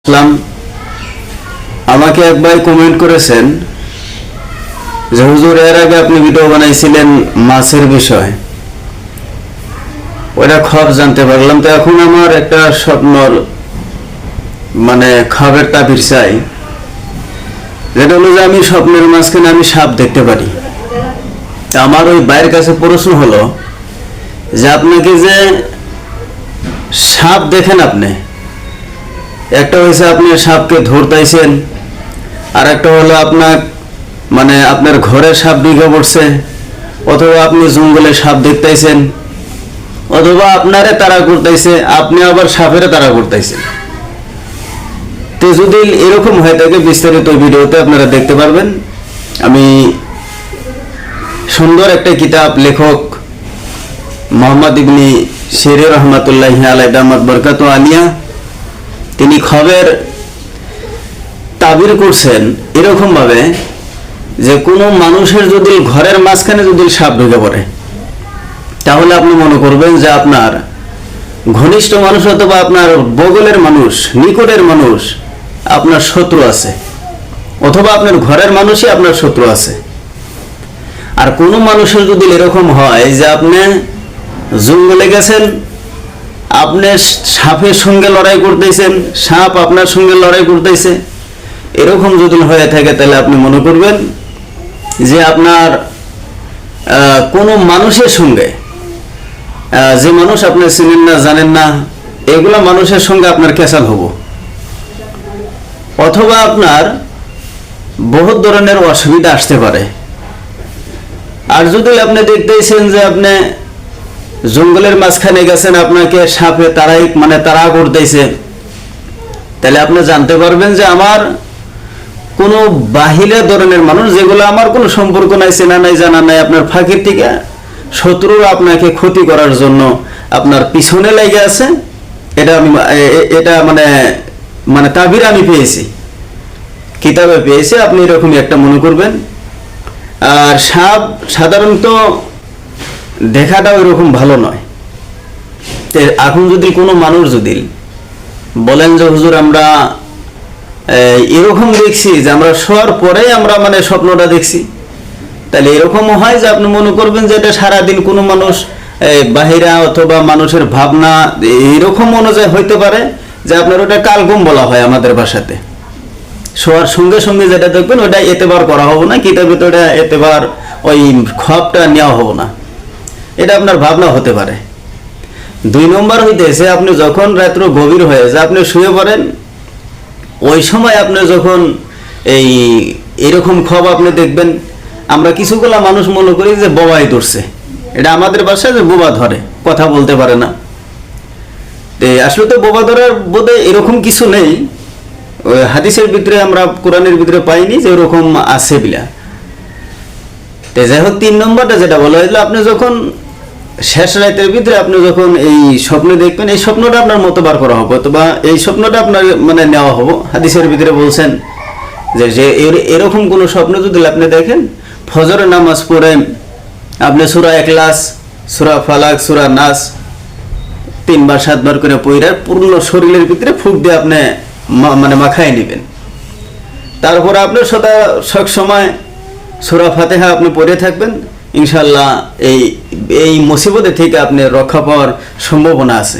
ইসলাম আমাকে এক ভাই কমেন্ট করেছেন যে হুজুর এর আগে আপনি ভিডিও বানাইছিলেন মাছের বিষয়, ওটা খব জানতে পারলাম। তো এখন আমার একটা স্বপ্নর খবের তাবির চাই, যেটা হলো যে আমি স্বপ্নের মাঝখানে আমি সাপ দেখতে পারি। আমার ওই ভাইয়ের কাছে প্রশ্ন হলো যে আপনাকে যে সাপ দেখেন, আপনি একটা হয়েছে আপনি সাপকে ধরতেছেন, আর একটা হলো আপনার আপনার ঘরে সাপ ঢুকে পড়ছে, অথবা আপনি জঙ্গলে সাপ দেখতেছেন, অথবা আপনারে তাড়া করতেছে, আপনি আবার সাপের তাড়া করতেছেন। তো যদি এরকম হয়ে থাকে বিস্তারিত ভিডিওতে আপনারা দেখতে পারবেন। আমি সুন্দর একটা কিতাব, লেখক মোহাম্মদ ইবনে সিরিন রহমাতুল্লাহি আলাইহি দামাত বরকাতু আলিয়া, তিনি খবর তাবির করছেন এরকম ভাবে যে কোনো মানুষের যদি ঘরের মাঝখানে যদি সাপ ঢুকে পড়ে, তাহলে আপনি মনে করবেন যে আপনার ঘনিষ্ঠ মানুষ অথবা আপনার বগলের মানুষ, নিকটের মানুষ আপনার শত্রু আছে, অথবা আপনার ঘরের মানুষই আপনার শত্রু আছে। আর কোনো মানুষের যদি এরকম হয় যে আপনি জঙ্গলে গেছেন, আপনি সাপের সঙ্গে লড়াই করতেছেন, সাপ আপনার সঙ্গে লড়াই করতেছে, এরকম যদি হয়ে থাকে, তাহলে আপনি মনে করবেন যে আপনার কোনো মানুষের সঙ্গে, যে মানুষ আপনি চিনেন না, জানেন না, এগুলা মানুষের সঙ্গে আপনার ক্যাসাল হবো, অথবা আপনার বহুত ধরনের অসুবিধা আসতে পারে। আর যদি আপনি দেখতেছেন যে আপনি জঙ্গলের মাঝখানে গেছেন, আপনাকে সাপে তাড়া করতেছে, তাহলে আপনি জানতে পারবেন যে আমার কোনো বাহিরের ধরনের মানুষ, যেগুলো আমার কোনো সম্পর্ক নাই, চেনা নাই, জানা নাই, আপনার ফাঁকির থেকে শত্রুরা আপনাকে ক্ষতি করার জন্য আপনার পিছনে লেগে আছে। এটা আমি তাবির আমি পেয়েছি, কিতাবে পেয়েছি, আপনি এরকমই একটা মনে করবেন। আর সাপ সাধারণত দেখাটাও এরকম ভালো নয়। এখন যদি কোনো মানুষ যদি বলেন যে হুজুর আমরা এরকম দেখছি, যে আমরা শোয়ার পরে আমরা স্বপ্নটা দেখছি, তাহলে এরকমও হয় যে আপনি মনে করবেন যে এটা সারাদিন কোনো মানুষ বাহিরা অথবা মানুষের ভাবনা এরকম অনুযায়ী হইতে পারে, যে আপনার ওটা কালঘুম বলা হয় আমাদের ভাষাতে। শোয়ার সঙ্গে সঙ্গে যেটা দেখবেন ওটা এতেবার করা হবো না, কিতাবে তো এটা এতেবার ওই খবটা নেওয়া হবো না, এটা আপনার ভাবনা হতে পারে। 2 নম্বর হইতেছে আপনি যখন রাত্র গভীর হয়ে যায়, আপনি শুয়ে পড়েন, ওই সময় আপনি যখন এরকম খব আপনি দেখবেন। আমরা কিছুগুলা মানুষ মনে করি যে বোবাই ধরছে, এটা আমাদের ভাষায় যে বোবা ধরে, কথা বলতে পারে না। আসলে তো বোবা ধরার বোধে এরকম কিছু নেই, হাদিসের ভিতরে আমরা কোরআনের ভিতরে পাইনি যে ওরকম আছে বিলা। যাই হোক, 3 নম্বরটা যেটা বলা হয়েছিল, আপনি যখন শেষ রাতের ভিতরে আপনি যখন এই স্বপ্ন দেখবেন, এই স্বপ্নটা আপনার মতো বার করা হবে, অথবা এই স্বপ্নটা আপনার নেওয়া হবো। হাদিসের ভিতরে বলছেন যে এরকম কোনো স্বপ্ন যদি আপনি দেখেন, ফজরের নামাজ পড়ে আপনি সূরা ইখলাস, সূরা ফালাক, সূরা নাস 3 বার 7 বার করে পড়ে পূর্ণ শরীরের ভিতরে ফুঁক দিয়ে আপনি মাখায় নেবেন। তারপর আপনার সব সময় সূরা ফাতিহা আপনি পড়ে থাকবেন, ইনশাআল্লাহ এই মুসিবতে থেকে আপনি রক্ষা পাওয়ার সম্ভাবনা আছে।